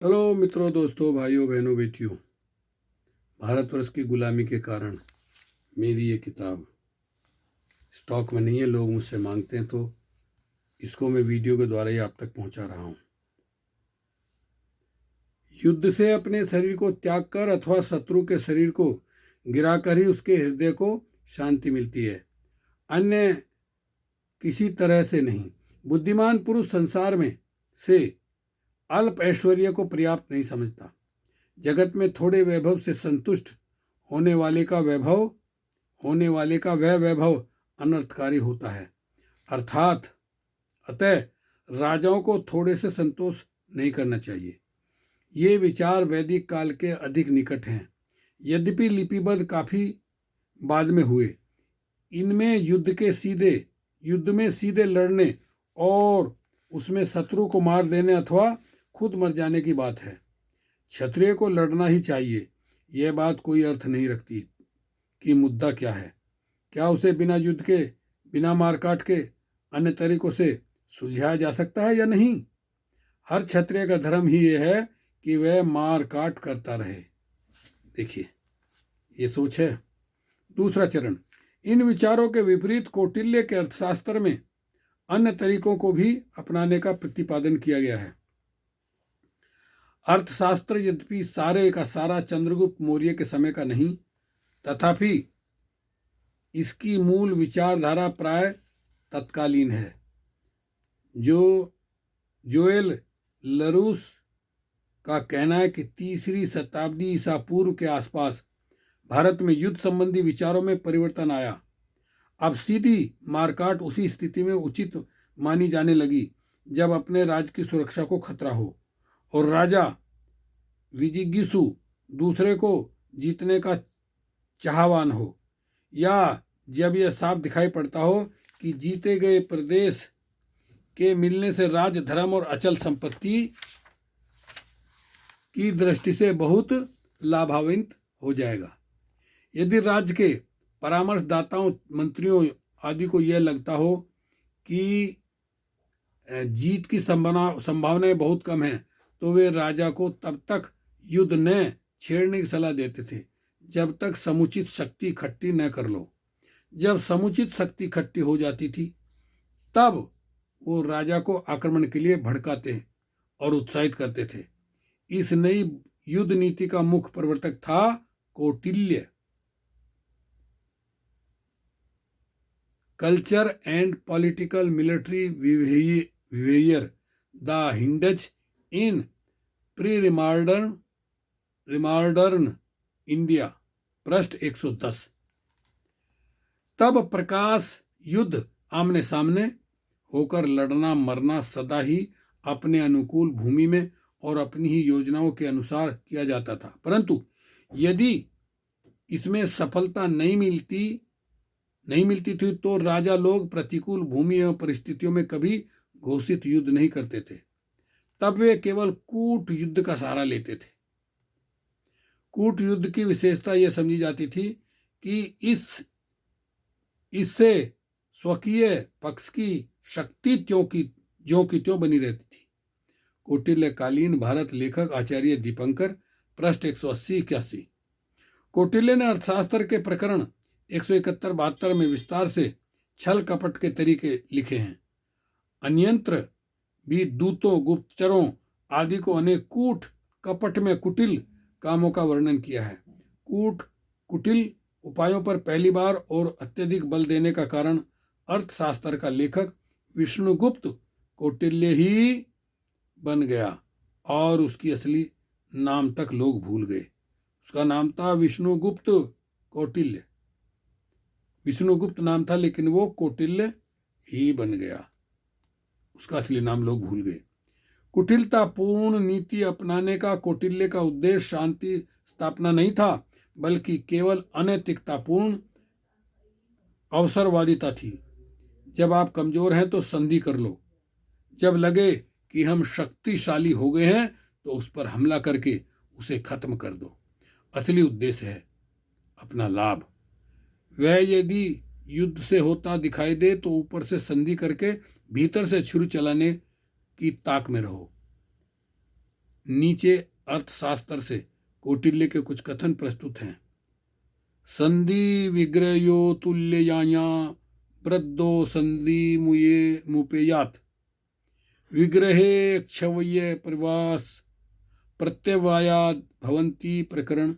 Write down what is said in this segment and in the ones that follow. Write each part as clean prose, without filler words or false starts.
Hello मित्रों, दोस्तों, भाइयों, बहनों, बेटियों। भारतवर्ष की गुलामी के कारण मेरी ये किताब स्टॉक में नहीं है। लोग मुझसे मांगते हैं तो इसको मैं वीडियो के द्वारा ही आप तक पहुंचा रहा हूं। युद्ध से अपने शरीर को त्याग कर अथवा शत्रु के शरीर को गिराकर ही उसके हृदय को शांति मिलती है, अन्य किसी तरह से नहीं। बुद्धिमान पुरुष संसार में से अल्प ऐश्वर्य को पर्याप्त नहीं समझता। जगत में थोड़े वैभव से संतुष्ट होने वाले का वह वैभव अनर्थकारी होता है। अतः राजाओं को थोड़े से संतोष नहीं करना चाहिए। ये विचार वैदिक काल के अधिक निकट हैं, यद्यपि लिपिबद्ध काफी बाद में हुए। इनमें युद्ध में सीधे लड़ने और उसमें शत्रु को मार देने अथवा खुद मर जाने की बात है। क्षत्रिय को लड़ना ही चाहिए। यह बात कोई अर्थ नहीं रखती कि मुद्दा क्या है। क्या उसे बिना युद्ध के, बिना मारकाट के अन्य तरीकों से सुलझाया जा सकता है या नहीं? हर क्षत्रिय का धर्म ही यह है कि वह मारकाट करता रहे। देखिए, ये सोच है। दूसरा चरण, इन विचारों के विपरीत कौटिल्य के अर्थशास्त्र में अन्य तरीकों को भी अपनाने का प्रतिपादन किया गया है। अर्थशास्त्र यद्यपि सारे का सारा चंद्रगुप्त मौर्य के समय का नहीं, तथापि इसकी मूल विचारधारा प्राय तत्कालीन है। जोएल लरूस का कहना है कि 3री शताब्दी ईसा पूर्व के आसपास भारत में युद्ध संबंधी विचारों में परिवर्तन आया। अब सीधी मारकाट उसी स्थिति में उचित मानी जाने लगी जब अपने राज्य की सुरक्षा को खतरा हो और राजा विजिगीषु दूसरे को जीतने का चाहवान हो, या जब यह साफ दिखाई पड़ता हो कि जीते गए प्रदेश के मिलने से राज, धर्म और अचल संपत्ति की दृष्टि से बहुत लाभान्वित हो जाएगा। यदि राज्य के परामर्शदाताओं, मंत्रियों आदि को यह लगता हो कि जीत की संभावनाएं बहुत कम है, तो वे राजा को तब तक युद्ध न छेड़ने की सलाह देते थे जब तक समुचित शक्ति इकट्ठी न कर लो। जब समुचित शक्ति इकट्ठी हो जाती थी तब वो राजा को आक्रमण के लिए भड़काते और उत्साहित करते थे। इस नई युद्ध नीति का मुख्य प्रवर्तक था Kautilya. Culture and political military behaviour, the Hindus in pre modern India, पृष्ठ 110। तब प्रकाश युद्ध आमने सामने होकर लड़ना मरना सदा ही अपने अनुकूल भूमि में और अपनी ही योजनाओं के अनुसार किया जाता था। परंतु यदि इसमें सफलता नहीं मिलती थी तो राजा लोग प्रतिकूल भूमि एवं परिस्थितियों में कभी घोषित युद्ध नहीं करते थे। तब वे केवल कूट युद्ध का सहारा लेते थे। कूट युद्ध की विशेषता यह समझी जाती थी कि इससे स्वकीय पक्ष की शक्ति ज्यों की त्यों बनी रहती थी। कौटिल्यकालीन भारत लेखक आचार्य दीपंकर, पृष्ठ 180-81। कौटिल्य ने अर्थशास्त्र के प्रकरण 171-72 में विस्तार से छल कपट के तरीके लिखे हैं। अन्यंत्र भी दूतों, गुप्तचरों आदि को अनेक कूट कपट में कुटिल कामों का वर्णन किया है। कुटिल उपायों पर पहली बार और अत्यधिक बल देने का कारण अर्थशास्त्र का लेखक विष्णुगुप्त कौटिल्य ही बन गया और उसकी असली नाम तक लोग भूल गए। उसका नाम था विष्णुगुप्त कौटिल्य। विष्णुगुप्त नाम था लेकिन वो कौटिल्य ही बन गया। उसका असली नाम लोग भूल गए। कुटिलतापूर्ण नीति अपनाने का कौटिल्य का उद्देश्य शांति स्थापना नहीं था, बल्कि केवल अनैतिकतापूर्ण अवसरवादिता थी। जब आप कमजोर हैं तो संधि कर लो, जब लगे कि हम शक्तिशाली हो गए हैं तो उस पर हमला करके उसे खत्म कर दो। असली उद्देश्य है अपना लाभ। वह यदि युद्ध से होता दिखाई दे तो ऊपर से संधि करके भीतर से छुरी चलाने की ताक में रहो। नीचे अर्थशास्त्र से कौटिल्य के कुछ कथन प्रस्तुत हैं। संधि विग्रयो तुल्ययाया वृद्धो संधि मुये मुपेयात विग्रहे क्षवय प्रवास प्रत्यवायाद भवंती प्रकरण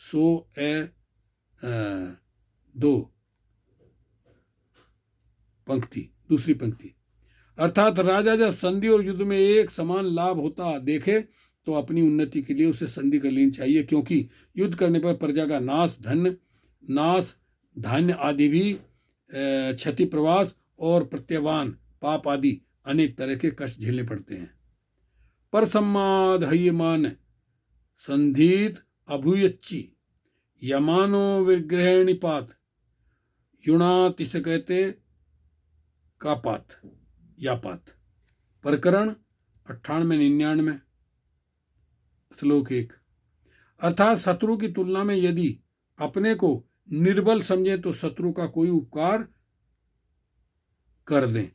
102 पंक्ति, दूसरी पंक्ति। अर्थात राजा जब संधि और युद्ध में एक समान लाभ होता देखे तो अपनी उन्नति के लिए उसे संधि कर लेनी चाहिए, क्योंकि युद्ध करने पर प्रजा का नाश धान्य आदि भी क्षति प्रवास और प्रत्यवान पाप आदि अनेक तरह के कष्ट झेलने पड़ते हैं। पर सम्माद हयमान संधीत अभुयच्ची यमानो विग्रहणिपात युणात, इसे कहते कापात या पात। प्रकरण 98-99 श्लोक 1। अर्थात शत्रु की तुलना में यदि अपने को निर्बल समझे तो शत्रु का कोई उपकार कर दें,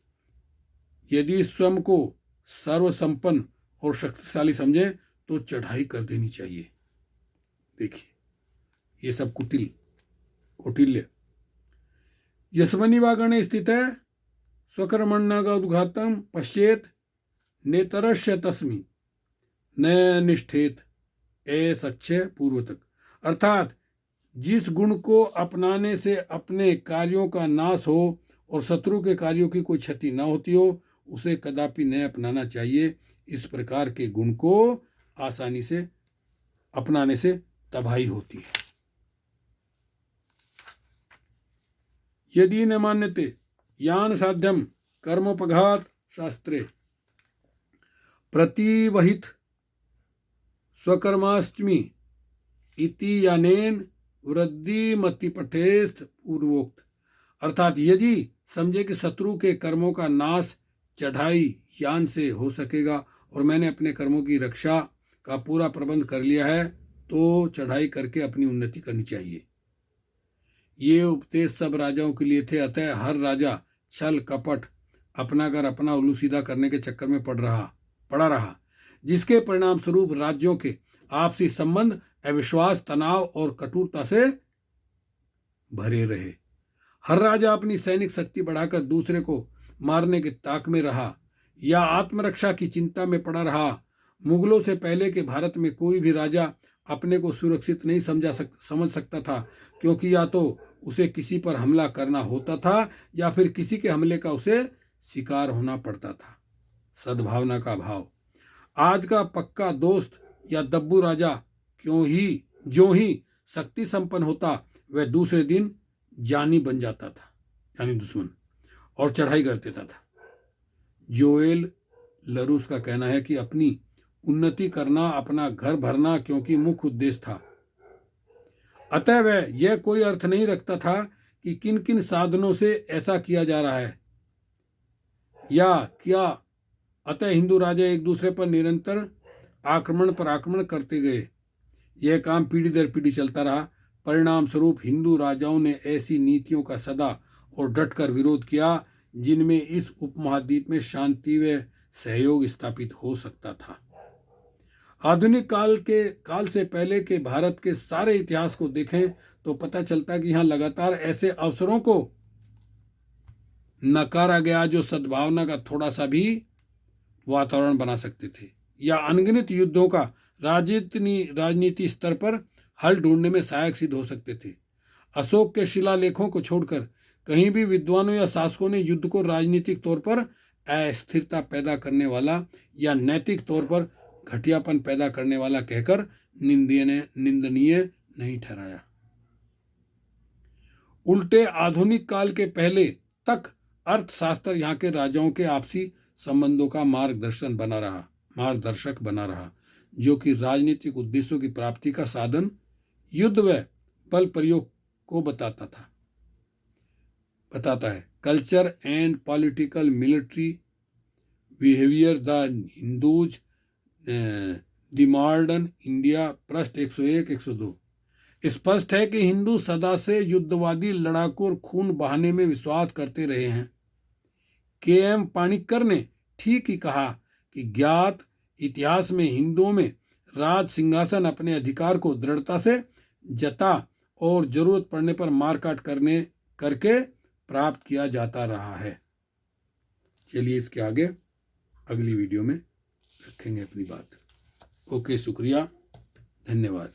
यदि स्वयं को सर्वसंपन्न और शक्तिशाली समझे तो चढ़ाई कर देनी चाहिए। देखिए ये सब कौटिल्य। यशवनी वागणे स्थित है। स्वकर्मण्य का उद्घातम पश्चेत नेतरस्य तस्मी न निष्ठेत एस अच्छे पूर्व तक। अर्थात जिस गुण को अपनाने से अपने कार्यों का नाश हो और शत्रु के कार्यों की कोई क्षति न होती हो, उसे कदापि न अपनाना चाहिए। इस प्रकार के गुण को आसानी से अपनाने से तबाही होती है। यदि न मान्यते यान साध्यम कर्मोपघात शास्त्रे प्रतिवहित स्वकर्माष्टमी इति यानेन वृद्धि मति पठेस्थ पूर्वोक्त। अर्थात यदि समझे कि शत्रु के कर्मों का नाश चढ़ाई यान से हो सकेगा और मैंने अपने कर्मों की रक्षा का पूरा प्रबंध कर लिया है, तो चढ़ाई करके अपनी उन्नति करनी चाहिए। ये उपदेश सब राजाओं के लिए थे। अतः हर राजा छल कपट अपना कर अपना उल्लू सीधा करने के चक्कर में पड़ा रहा, जिसके परिणाम स्वरूप राज्यों के आपसी संबंध अविश्वास, तनाव और कटुता से भरे रहे। हर राजा अपनी सैनिक शक्ति बढ़ाकर दूसरे को मारने के ताक में रहा या आत्मरक्षा की चिंता में पड़ा रहा। मुगलों से पहले के भारत में कोई भी राजा अपने को सुरक्षित नहीं समझ सकता था, क्योंकि या तो उसे किसी पर हमला करना होता था या फिर किसी के हमले का उसे शिकार होना पड़ता था। सद्भावना का भाव। आज का पक्का दोस्त या दब्बू राजा जो ही शक्ति संपन्न होता, वह दूसरे दिन जानी बन जाता था, यानी दुश्मन, और चढ़ाई कर देता था। जोएल लरूस का कहना है कि अपनी उन्नति करना, अपना घर भरना क्योंकि मुख्य उद्देश्य था। अतः वह यह कोई अर्थ नहीं रखता था कि किन किन साधनों से ऐसा किया जा रहा है या क्या। अतः हिंदू राजा एक दूसरे पर निरंतर आक्रमण करते गए। यह काम पीढ़ी दर पीढ़ी चलता रहा। परिणाम स्वरूप हिंदू राजाओं ने ऐसी नीतियों का सदा और डटकर विरोध किया जिनमें इस उपमहाद्वीप में शांति व सहयोग स्थापित हो सकता था। आधुनिक काल से पहले के भारत के सारे इतिहास को देखें तो पता चलता है कि यहाँ लगातार ऐसे अवसरों को नकारा गया जो सद्भावना का थोड़ा सा भी वातावरण बना सकते थे या अनगिनत युद्धों का राजनीति स्तर पर हल ढूंढने में सहायक सिद्ध हो सकते थे। अशोक के शिलालेखों को छोड़कर कहीं भी विद्वानों या शासकों ने युद्ध को राजनीतिक तौर पर अस्थिरता पैदा करने वाला या नैतिक तौर पर घटियापन पैदा करने वाला कहकर निंदनीय नहीं ठहराया। उल्टे आधुनिक काल के पहले तक अर्थशास्त्र यहाँ के राजाओं के आपसी संबंधों का मार्गदर्शक बना रहा, जो कि राजनीतिक उद्देश्यों की प्राप्ति का साधन युद्ध व बल प्रयोग को बताता है। Culture and political military behaviour the Hindus the modern India पृष्ठ 101-102। स्पष्ट है कि हिंदू सदा से युद्धवादी, लड़ाकू और खून बहाने में विश्वास करते रहे हैं। के.एम. पाणिक्कर ने ठीक ही कहा कि ज्ञात इतिहास में हिंदुओं में राज सिंहासन अपने अधिकार को दृढ़ता से जता और जरूरत पड़ने पर मारकाट करके प्राप्त किया जाता रहा है। चलिए इसके आगे अगली वीडियो में रखेंगे अपनी बात। ओके, शुक्रिया, धन्यवाद।